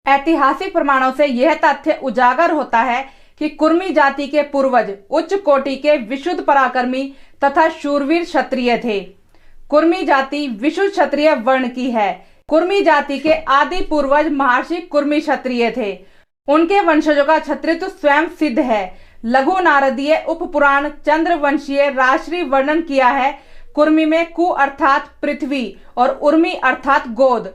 ऐतिहासिक प्रमाणों से यह तथ्य उजागर होता है कि कुर्मी जाति के पूर्वज उच्च कोटि के विशुद्ध पराक्रमी तथा शूरवीर क्षत्रिय थे। कुर्मी जाति विशुद्ध क्षत्रिय वर्ण की है। कुर्मी जाति के आदि पूर्वज महर्षि कुर्मी क्षत्रिय थे। उनके वंशजों का क्षत्रित्व स्वयं सिद्ध है। लघु नारदीय उपपुराण चंद्रवंशीय राजश्री वर्णन किया है। कुर्मी में कु अर्थात पृथ्वी और उर्मी अर्थात गोद।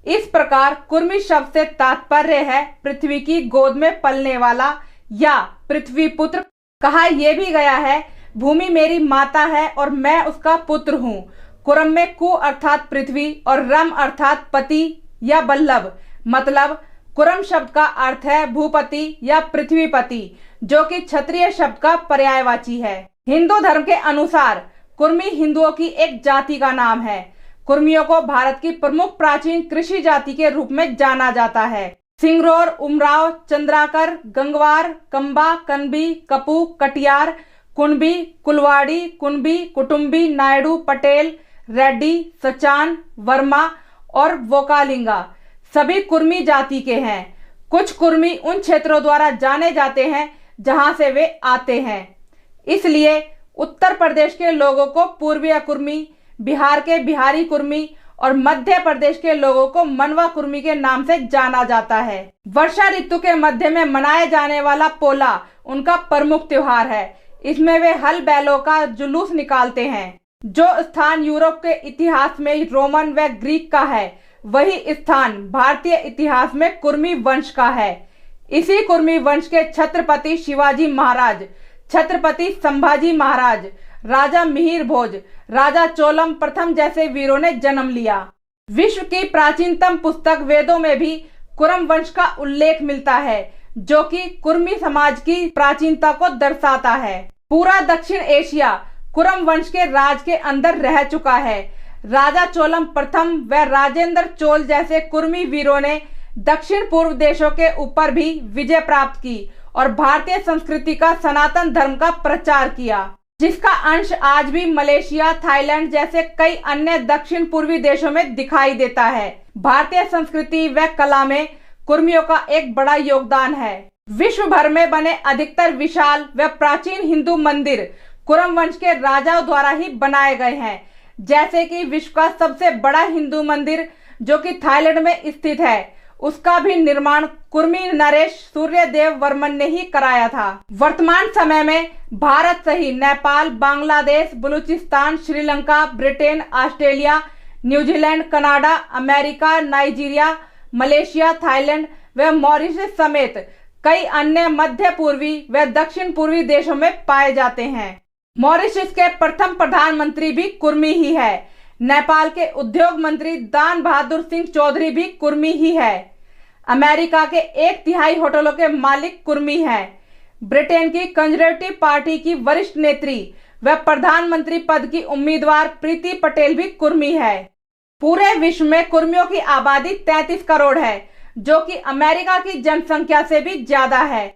इस प्रकार कुर्मी शब्द से तात्पर्य है पृथ्वी की गोद में पलने वाला या पृथ्वी पुत्र। कहा यह भी गया है, भूमि मेरी माता है और मैं उसका पुत्र हूँ। कुरम में कु अर्थात पृथ्वी और रम अर्थात पति या बल्लभ। मतलब कुरम शब्द का अर्थ है भूपति या पृथ्वीपति, जो कि क्षत्रिय शब्द का पर्यायवाची है। हिंदू धर्म के अनुसार कुर्मी हिंदुओं की एक जाति का नाम है। कुर्मियों को भारत की प्रमुख प्राचीन कृषि जाति के रूप में जाना जाता है। सिंगरौर, उमराव, चंद्राकर, गंगवार, कंबा, कनबी, कपू, कटियार, कुणबी, कुलवाड़ी, कुणबी, कुटुंबी, नायडू, पटेल, रेड्डी, सचान, वर्मा और वोकालिंगा सभी कुर्मी जाति के हैं। कुछ कुर्मी उन क्षेत्रों द्वारा जाने जाते हैं जहां से वे आते हैं। इसलिए उत्तर प्रदेश के लोगों को पूर्वीय कुर्मी, बिहार के बिहारी कुर्मी और मध्य प्रदेश के लोगों को मनवा कुर्मी के नाम से जाना जाता है। वर्षा ऋतु के मध्य में मनाए जाने वाला पोला उनका प्रमुख त्योहार है। इसमें वे हल बैलों का जुलूस निकालते हैं। जो स्थान यूरोप के इतिहास में रोमन व ग्रीक का है, वही स्थान भारतीय इतिहास में कुर्मी वंश का है। इसी कुर्मी वंश के छत्रपति शिवाजी महाराज, छत्रपति संभाजी महाराज, राजा मिहिर भोज, राजा चोलम प्रथम जैसे वीरों ने जन्म लिया। विश्व की प्राचीनतम पुस्तक वेदों में भी कुरम वंश का उल्लेख मिलता है, जो कि कुर्मी समाज की प्राचीनता को दर्शाता है। पूरा दक्षिण एशिया कुरम वंश के राज के अंदर रह चुका है। राजा चोलम प्रथम व राजेंद्र चोल जैसे कुर्मी वीरों ने दक्षिण पूर्व देशों के ऊपर भी विजय प्राप्त की और भारतीय संस्कृति का सनातन धर्म का प्रचार किया, जिसका अंश आज भी मलेशिया, थाईलैंड जैसे कई अन्य दक्षिण पूर्वी देशों में दिखाई देता है। भारतीय संस्कृति व कला में कुर्मियों का एक बड़ा योगदान है। विश्व भर में बने अधिकतर विशाल व प्राचीन हिंदू मंदिर कुरम वंश के राजाओं द्वारा ही बनाए गए हैं। जैसे कि विश्व का सबसे बड़ा हिंदू मंदिर जो कि थाईलैंड में स्थित है, उसका भी निर्माण कुर्मी नरेश सूर्यदेव वर्मन ने ही कराया था। वर्तमान समय में भारत सहित Nepal, Bangladesh, Balochistan, Sri Lanka, Britain, Australia, New Zealand, Canada, America, Nigeria, Malaysia, Thailand व मॉरिशस समेत कई अन्य मध्य पूर्वी व दक्षिण पूर्वी देशों में पाए जाते हैं। मॉरिशस के प्रथम प्रधानमंत्री भी कुर्मी ही है। नेपाल के उद्योग मंत्री दान बहादुर सिंह चौधरी भी कुर्मी ही है। अमेरिका के 1/3 होटलों के मालिक कुर्मी हैं। ब्रिटेन की कंजर्वेटिव पार्टी की वरिष्ठ नेत्री व प्रधानमंत्री पद की उम्मीदवार प्रीति पटेल भी कुर्मी है। पूरे विश्व में कुर्मियों की आबादी 33 करोड़ है, जो कि अमेरिका की जनसंख्या से भी ज्यादा है।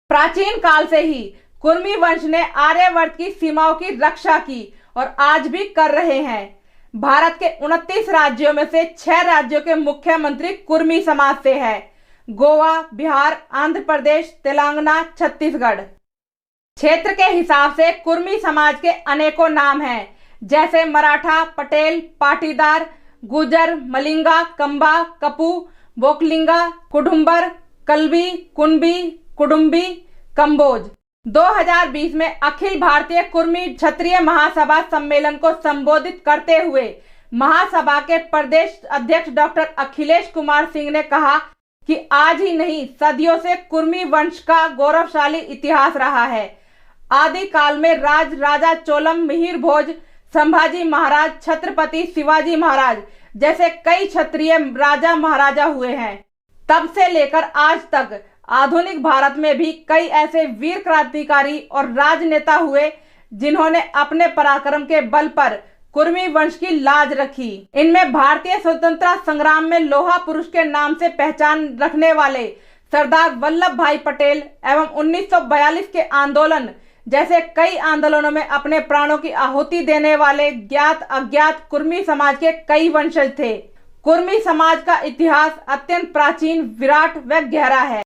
प्राचीन काल से ही कुर्मी वंश ने आर्यावर्त की सीमाओं की रक्षा की और आज भी कर रहे हैं। भारत के 29 राज्यों में से 6 राज्यों के मुख्यमंत्री कुर्मी समाज से है। गोवा, बिहार, आंध्र प्रदेश, तेलंगाना, छत्तीसगढ़। क्षेत्र के हिसाब से कुर्मी समाज के अनेकों नाम हैं, जैसे मराठा, पटेल, पाटीदार, गुजर, मलिंगा, कंबा, कपू, बोकलिंगा, कुडुम्बर, कलबी, कुणबी, कुडुम्बी, कंबोज। 2020 में अखिल भारतीय कुर्मी क्षत्रिय महासभा सम्मेलन को संबोधित करते हुए महासभा के प्रदेश अध्यक्ष डॉक्टर अखिलेश कुमार सिंह ने कहा कि आज ही नहीं, सदियों से कुर्मी वंश का गौरवशाली इतिहास रहा है। आदि काल में राजा चोलम, मिहिर भोज, संभाजी महाराज, छत्रपति शिवाजी महाराज जैसे कई क्षत्रिय राजा महाराजा हुए हैं। तब से लेकर आज तक आधुनिक भारत में भी कई ऐसे वीर क्रांतिकारी और राजनेता हुए जिन्होंने अपने पराक्रम के बल पर कुर्मी वंश की लाज रखी। इनमें भारतीय स्वतंत्रता संग्राम में लोहा पुरुष के नाम से पहचान रखने वाले सरदार वल्लभ भाई पटेल एवं 1942 के आंदोलन जैसे कई आंदोलनों में अपने प्राणों की आहुति देने वाले ज्ञात अज्ञात कुर्मी समाज के कई वंशज थे। कुर्मी समाज का इतिहास अत्यंत प्राचीन, विराट व गहरा है।